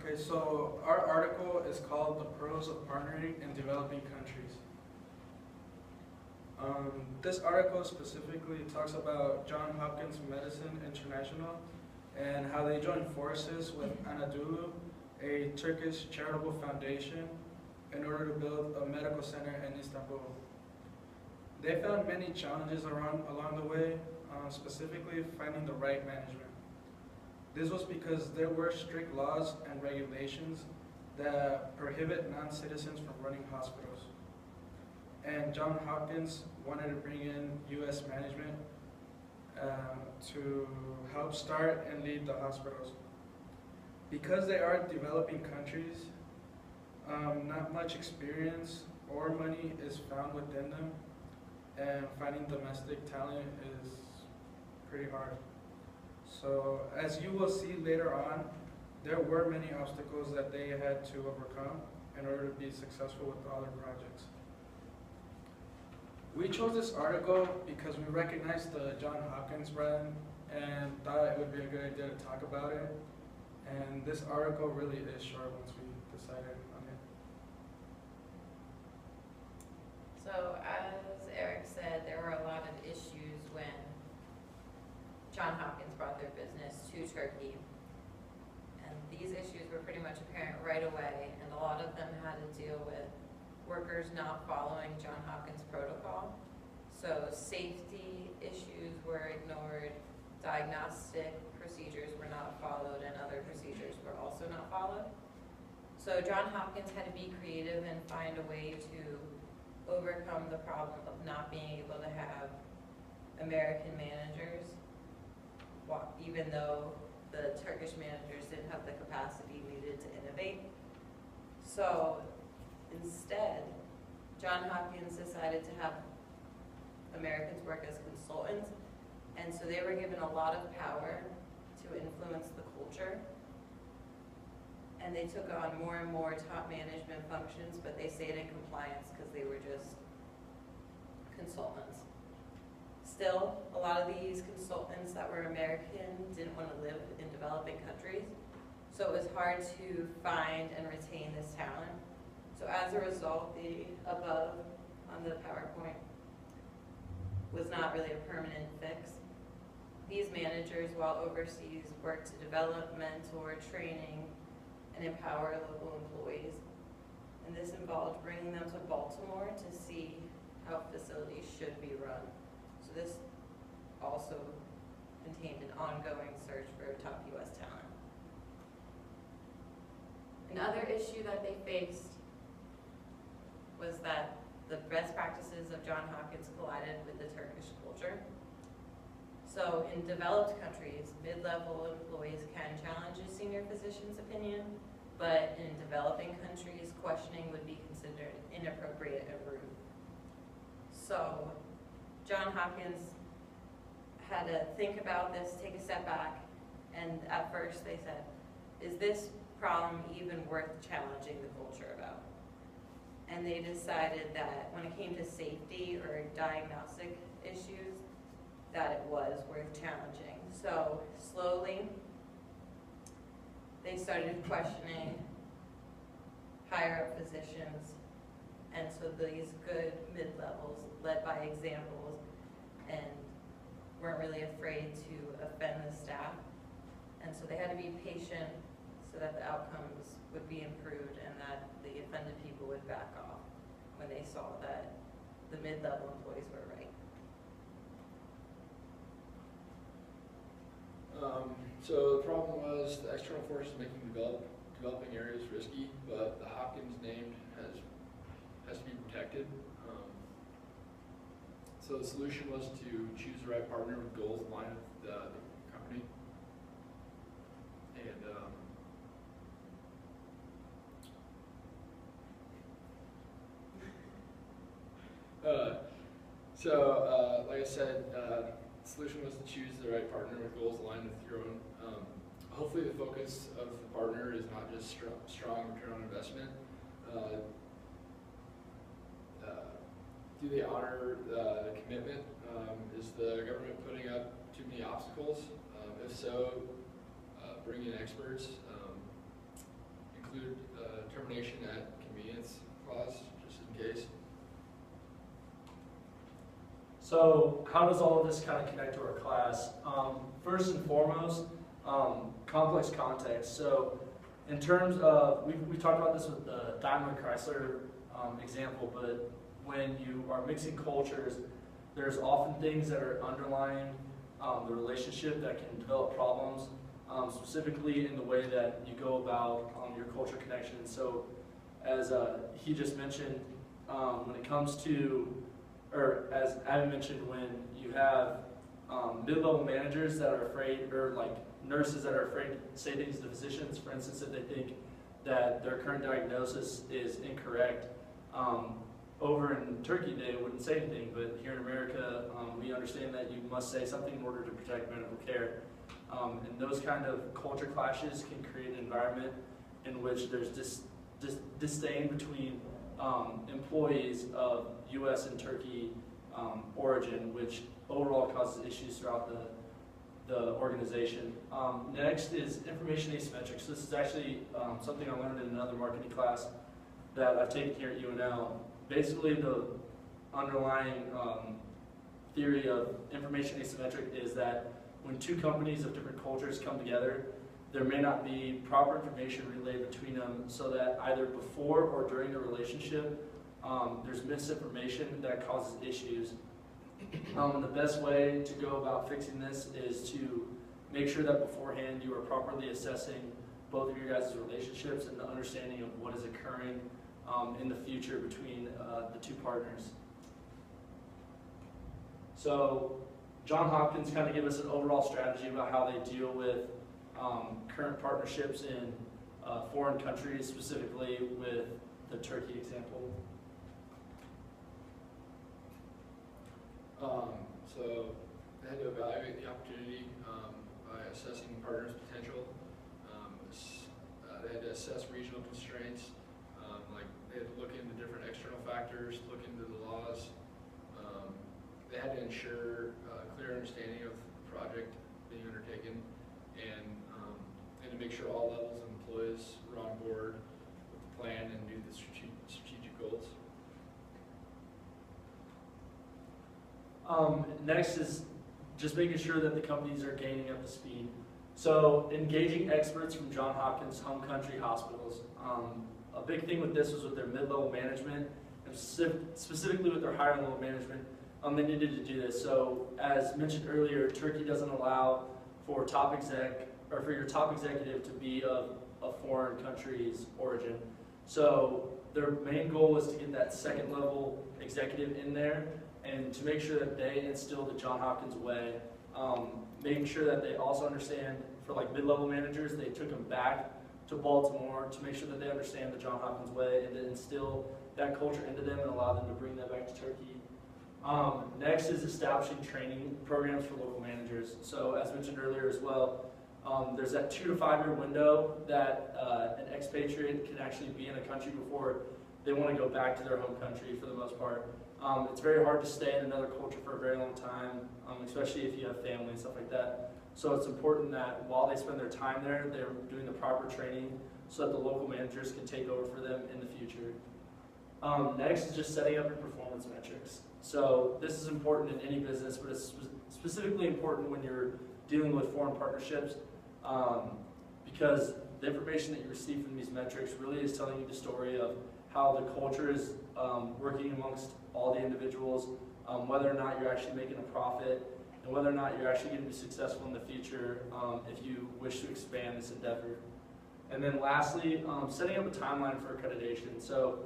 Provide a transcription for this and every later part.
Okay, so our article is called "The Perils of Partnering in Developing Countries." This article specifically talks about Johns Hopkins Medicine International and how they joined forces with Anadolu, a Turkish charitable foundation, in order to build a medical center in Istanbul. They found many challenges along the way, specifically finding the right management. This was because there were strict laws and regulations that prohibit non-citizens from running hospitals. And Johns Hopkins wanted to bring in U.S. management to help start and lead the hospitals. Because they are developing countries, not much experience or money is found within them, and finding domestic talent is pretty hard. So as you will see later on, there were many obstacles that they had to overcome in order to be successful with all their projects. We chose this article because we recognized the Johns Hopkins brand and thought it would be a good idea to talk about it. And this article really is short once we decided on it. So as Eric said, there were a lot of issues when Johns Hopkins brought their business to Turkey. And these issues were pretty much apparent right away, and a lot of them had to deal with workers not following Johns Hopkins protocol. So safety issues were ignored, diagnostic procedures were not followed, and other procedures were also not followed. So Johns Hopkins had to be creative and find a way to overcome the problem of not being able to have American managers, even though the Turkish managers didn't have the capacity needed to innovate. So instead, Johns Hopkins decided to have Americans work as consultants, and so they were given a lot of power to influence the culture. And they took on more and more top management functions, but they stayed in compliance because they were just consultants. Still, a lot of these consultants that were American didn't want to live in developing countries, so it was hard to find and retain this talent. So as a result, the above on the PowerPoint was not really a permanent fix. These managers, while overseas, worked to develop, mentor, training, and empower local employees. And this involved bringing them to Baltimore to see how facilities should be run. So this also contained an ongoing search for top U.S. talent. Another issue that they faced was that the best practices of Johns Hopkins collided with the Turkish culture. So in developed countries, mid-level employees can challenge a senior physician's opinion, but in developing countries, questioning would be considered inappropriate and rude. So Johns Hopkins had to think about this, take a step back, and at first they said, is this problem even worth challenging the culture about? And they decided that when it came to safety or diagnostic issues, that it was worth challenging. So slowly, they started questioning higher up physicians, and so these good mid-levels led by examples and weren't really afraid to offend the staff. And so they had to be patient so that the outcomes would be improved and that the offended people would back off when they saw that the mid-level employees were right. So the problem was the external forces making developing areas risky, but the Hopkins name has to be protected. So the solution was to choose the right partner with goals aligned with the company. And like I said, the solution was to choose the right partner with goals aligned with your own. Hopefully the focus of the partner is not just strong return on investment. Do they honor the commitment? Is the government putting up too many obstacles? If so, bring in experts. information at convenience clause, just in case. So how does all of this kind of connect to our class? First and foremost, complex context. So in terms of, we talked about this with the Daimler Chrysler example, but when you are mixing cultures, there's often things that are underlying the relationship that can develop problems, specifically in the way that you go about your culture connection. So as he just mentioned, when it comes to, or as Adam mentioned, when you have mid-level managers that are afraid, or like nurses that are afraid to say things to physicians, for instance, if they think that their current diagnosis is incorrect. Over in Turkey, they wouldn't say anything, but here in America, we understand that you must say something in order to protect medical care. And those kind of culture clashes can create an environment in which there's disdain between employees of U.S. and Turkey origin, which overall causes issues throughout the organization. Next is information asymmetrics. So this is actually something I learned in another marketing class that I've taken here at UNL. Basically, the underlying theory of information asymmetric is that when two companies of different cultures come together, there may not be proper information relayed between them, so that either before or during the relationship, there's misinformation that causes issues. And the best way to go about fixing this is to make sure that beforehand you are properly assessing both of your guys' relationships and the understanding of what is occurring in the future between the two partners. So John Hopkins kind of gave us an overall strategy about how they deal with current partnerships in foreign countries, specifically with the Turkey example. So they had to evaluate the opportunity by assessing partners' potential. They had to assess regional constraints, like they had to look into different external factors, look into the laws. They had to ensure a clear understanding of the project being undertaken, and to make sure all levels of employees were on board with the plan and knew the strategic goals. Next is just making sure that the companies are gaining up to speed. So engaging experts from Johns Hopkins home country hospitals. A big thing with this was with their mid-level management, and specifically with their higher level management. They needed to do this. So as mentioned earlier, Turkey doesn't allow for your top executive to be of a foreign country's origin. So their main goal was to get that second level executive in there and to make sure that they instill the Johns Hopkins way, making sure that they also understand, for like mid-level managers, they took them back to Baltimore to make sure that they understand the Johns Hopkins way and to instill that culture into them and allow them to bring that back to Turkey. Next is establishing training programs for local managers. So as mentioned earlier as well, there's that 2 to 5 year window that an expatriate can actually be in a country before they want to go back to their home country for the most part. It's very hard to stay in another culture for a very long time, especially if you have family and stuff like that. So it's important that while they spend their time there, they're doing the proper training so that the local managers can take over for them in the future. Next is just setting up your performance metrics. So this is important in any business, but it's specifically important when you're dealing with foreign partnerships, because the information that you receive from these metrics really is telling you the story of how the culture is working amongst all the individuals, whether or not you're actually making a profit, and whether or not you're actually going to be successful in the future if you wish to expand this endeavor. And then lastly, setting up a timeline for accreditation. So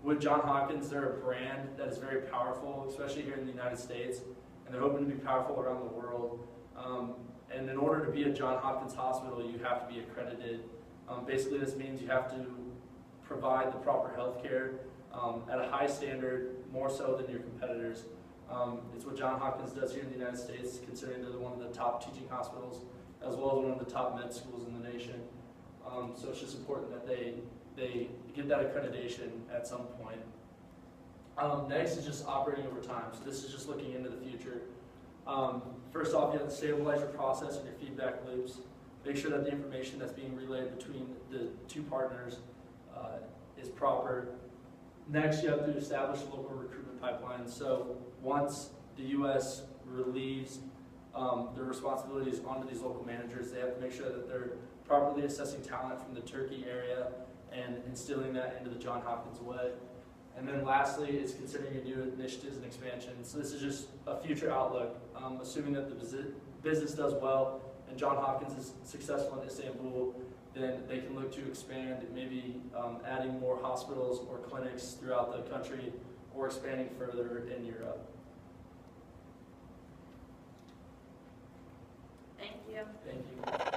with Johns Hopkins, they're a brand that is very powerful, especially here in the United States, and they're hoping to be powerful around the world. And in order to be a Johns Hopkins hospital, you have to be accredited. Basically, this means you have to provide the proper health care at a high standard, more so than your competitors. It's what Johns Hopkins does here in the United States, considering they're one of the top teaching hospitals, as well as one of the top med schools in the nation. So it's just important that they get that accreditation at some point. Next is just operating over time. So this is just looking into the future. First off, you have to stabilize your process and your feedback loops. Make sure that the information that's being relayed between the two partners is proper. Next, you have to establish a local recruitment pipeline. So once the U.S. relieves their responsibilities onto these local managers, they have to make sure that they're properly assessing talent from the Turkey area and instilling that into the Johns Hopkins way. And then lastly is considering your new initiatives and expansion. So this is just a future outlook. Assuming that the business does well and Johns Hopkins is successful in Istanbul, then they can look to expand, maybe adding more hospitals or clinics throughout the country or expanding further in Europe. Thank you. Thank you.